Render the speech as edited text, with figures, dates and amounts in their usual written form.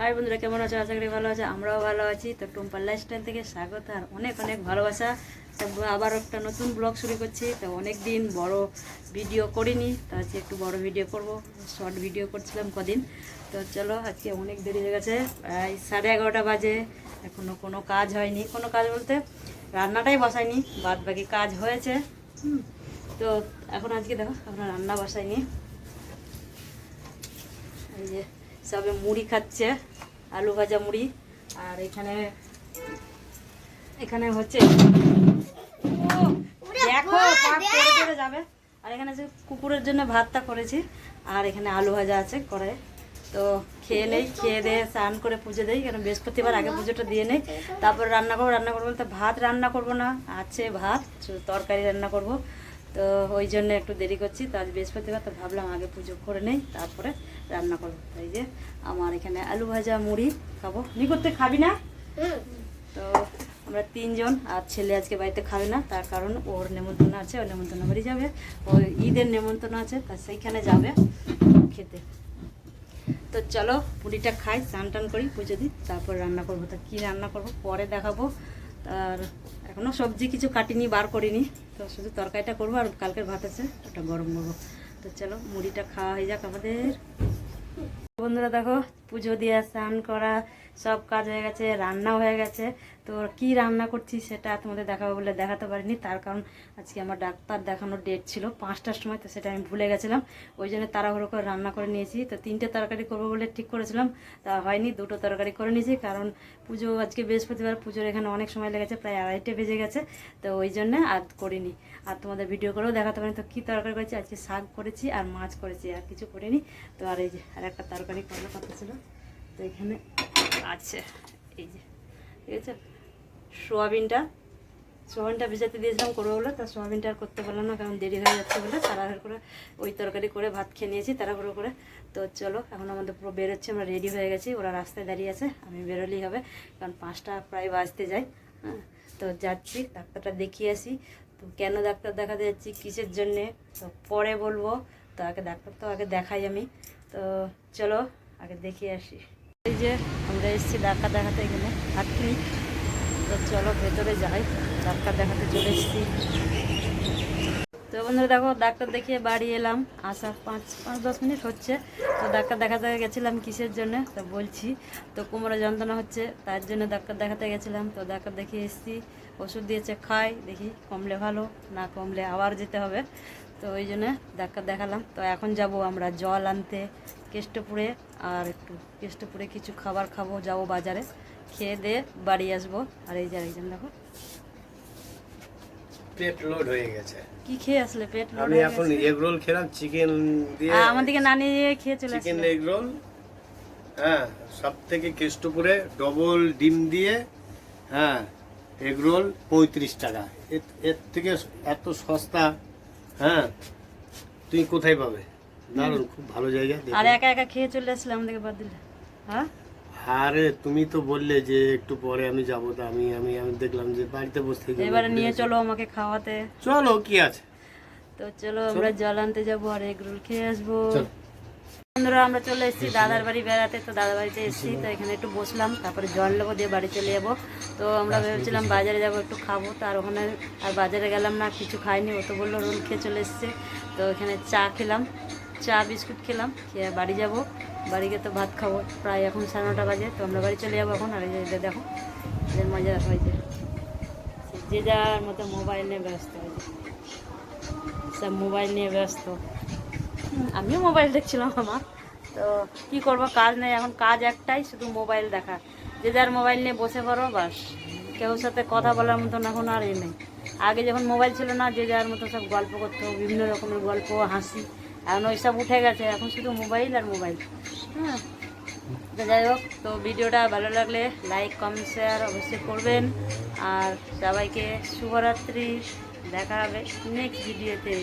High বন্ধুরা, কেমন আছো? আশা করি ভালো আছে। আমরাও ভালো আছি। তো টুম্পার লাইফস্টাইল থেকে স্বাগত আর অনেক অনেক ভালোবাসা। আবার একটা নতুন ব্লগ শুরু করছি। তো অনেক দিন বড় ভিডিও করিনি, তো আজকে একটু বড় ভিডিও করব। শর্ট ভিডিও করছিলাম কদিন। তো চলো, আজকে অনেক দেরি হয়ে গেছে, প্রায় 11:30 বাজে। এখনও কোনো কাজ হয়নি। কোনো কাজ বলতে রান্নাটাই বসাইনি, বাদ বাকি কাজ হয়েছে। তো এখন আজকে দেখো আমরা রান্না বসাইনি। এই যে সবে মুড়ি খাচ্ছে, আলু ভাজা মুড়ি। আর এখানে হচ্ছে দেখো পড়ে যাবে। আর এখানে যে কুকুরের জন্য ভাতটা করেছি, আর এখানে আলু ভাজা আছে কড়াইয়ে। তো খেয়ে নেই, খেয়ে দিয়ে স্নান করে পুজো দেই, কারণ বৃহস্পতিবার আগে পুজোটা দিয়ে নেই। তারপর রান্না করবো বলতে ভাত রান্না করব না, আছে ভাত, তরকারি রান্না করব। তো ওই জন্য একটু দেরি করছি। তো আজ বৃহস্পতিবার, তো ভাবলাম আগে পুজো করে নেই, তারপরে রান্না করবো। এই যে আমার এখানে আলু ভাজা মুড়ি খাবো। নি করতে খাবি না? তো আমরা 3 জন, আর ছেলে আজকে বাড়িতে খাবে না, তার কারণ ওর নেমন্তন্ন আছে, ওর নেমন্তন্ন বাড়ি যাবে। ওর ঈদের নেমন্তন্ন আছে, তা সেইখানে যাবে খেতে। তো চলো পুরিটা খাই, স্নান টান করি, পুজো দিই, তারপর রান্না করবো। তো কী রান্না করবো পরে দেখাবো। আর এখনও সবজি কিছু কাটিনি, বার করিনি। তো শুধু তরকারিটা করবো, আর কালকের ভাত আছে, ওটা গরম করবো। তো চলো মুড়িটা খাওয়া হয়ে যাক আমাদের। বন্ধুরা দেখো, পুজো দিয়ে স্নান করা সব কাজ হয়ে গেছে, রান্নাও হয়ে গেছে। তো কি রান্না করছি সেটা তোমাদের দেখাবো বলে দেখাতে পারিনি, তার কারণ আজকে আমার ডাক্তার দেখানোর ডেট ছিল 5টার সময়। তো সেটা আমি ভুলে গেছিলাম, ওই জন্য তাড়াহুড়ো করে রান্না করে নিয়েছি। তো 3টে তরকারি করবো বলে ঠিক করেছিলাম, তা হয়নি, 2টো তরকারি করে নিয়েছি। কারণ পুজো আজকে বৃহস্পতিবার, পুজোর এখানে অনেক সময় লেগেছে, প্রায় 2:30 বেজে গেছে। তো ওই জন্য আর করিনি, আর তোমাদের ভিডিও করেও দেখাতে পারিনি। তো কী তরকারি করেছি আজকে, শাক করেছি আর মাছ করেছি, আর কিছু করিনি। তো আর এই যে আর একটা তরকারি করার কথা ছিল, তো এখানে আছে এই যে, ঠিক আছে। সোয়াবিনটা ভেজাতে দিয়েছিলাম করবো বলে, তা সোয়াবিনটা আর করতে পারলাম না, কারণ দেরি হয়ে যাচ্ছে বলে তাড়াহুড়ো করে ওই তরকারি করে ভাত খেয়ে নিয়েছি তাড়াহুড়ো করে। তো চলো এখন আমাদের পুরো বেরোচ্ছে, আমরা রেডি হয়ে গেছি, ওরা রাস্তায় দাঁড়িয়ে আছে, আমি বেরোলেই হবে, কারণ 5টা প্রায় বাজতে যায়। হ্যাঁ, তো যাচ্ছি, ডাক্তারটা দেখিয়ে আসি। তো কেন ডাক্তার দেখাতে যাচ্ছি, কিসের জন্যে, তো পরে বলবো। তো আগে ডাক্তার তো আগে দেখাই আমি। তো চলো আগে দেখিয়ে আসি। এই যে আমরা এসেছি ডাক্তার দেখাতে, এখানে হাটনি। তো চলো ভেতরে যাই, ডাক্তার দেখাতে চলে এসেছি। তো বন্ধুরা দেখো, ডাক্তার দেখিয়ে বাড়ি এলাম, আসা 5-10 মিনিট হচ্ছে। তো ডাক্তার দেখাতে গেছিলাম কিসের জন্য, তো বলছি। তো কোমরে যন্ত্রণা হচ্ছে, তার জন্য ডাক্তার দেখাতে গেছিলাম। তো ডাক্তার দেখিয়ে এসেছি, ওষুধ দিয়েছে, খাই, দেখি কমলে ভালো, না কমলে আবার যেতে হবে। তো ওই জন্য ডাক্তার দেখালাম। তো এখন যাব আমরা জল আনতে কেষ্টপুরে, আর একটু কেষ্টপুরে কিছু খাবার খাবো, যাবো বাজারে, খেয়ে দিয়ে বাড়ি আসবো। আর এই যে আরেকজন দেখো, পেট লোড হয়ে গেছে। কি খেয়ে আসলে পেট লোড? আমি এখন এগ রোল খেলাম, চিকেন দিয়ে। আমার দিকে নানি খেয়ে চলে আসলে চিকেন এগ রোল, হ্যাঁ, সব থেকে কেষ্টপুরে ডবল ডিম দিয়ে, হ্যাঁ, এগ রোল 35 টাকা। এর থেকে এত সস্তা, হ্যাঁ, তুমি কোথায় পাবে? দারুণ, খুব ভালো জায়গা। আর একা একা খেয়ে চলে আসলে আমাদেরকে বাদ দিলে। হ্যাঁ, আরে তুমি তো বললে যে একটু পরে আমি যাবো, তো আমি আমি আমি দেখলাম যে বাড়িতে বসে থেকে এবারে নিয়ে চলো আমাকে খাওয়াতে। চলো, কি আছে। তো চলো আমরা জল আনতে যাবো আর এগ রোল খেয়ে আসবো। বন্ধুরা আমরা চলে এসেছি দাদার বাড়ি বেড়াতে। তো দাদার বাড়িতে এসেছি, তো এখানে একটু বসলাম, তারপরে জল নেবো, দিয়ে বাড়ি চলে যাবো। তো আমরা ভেবেছিলাম বাজারে যাবো, একটু খাবো। তো আর ওখানে আর বাজারে গেলাম না, কিছু খাইনি। ও তো বললো রোল খেয়ে চলে এসছে। তো এখানে চা খেলাম, চা বিস্কুট খেলাম, খেয়ে বাড়ি যাব। বাড়ি গিয়ে তো ভাত খাবো, প্রায় এখন 9:30 বাজে। তো আমরা বাড়ি চলে যাবো এখন। আর এই যে দেখো এদের মজা হয়েছে, যে যার মতো মোবাইল নিয়ে ব্যস্ত হয়েছে, সব মোবাইল নিয়ে ব্যস্ত। আমিও মোবাইল দেখছিলাম আমার। তো কি করব, কাজ নেই এখন, কাজ একটাই, শুধু মোবাইল দেখা। যে যার মোবাইল নিয়ে বসে পড়ো, বাস। কেউ সাথে কথা বলার মতন এখন আর এ নেই। আগে যখন মোবাইল ছিল না, যে যার মতো সব গল্প করতো, বিভিন্ন রকমের গল্প, হাসি। এখন ওই সব উঠে গেছে, এখন শুধু মোবাইল আর মোবাইল। হ্যাঁ, তো যাই হোক, তো ভিডিওটা ভালো লাগলে লাইক কমেন্ট শেয়ার অবশ্যই করবেন। আর সবাইকে শুভরাত্রি, দেখা হবে নেক্সট ভিডিওতে।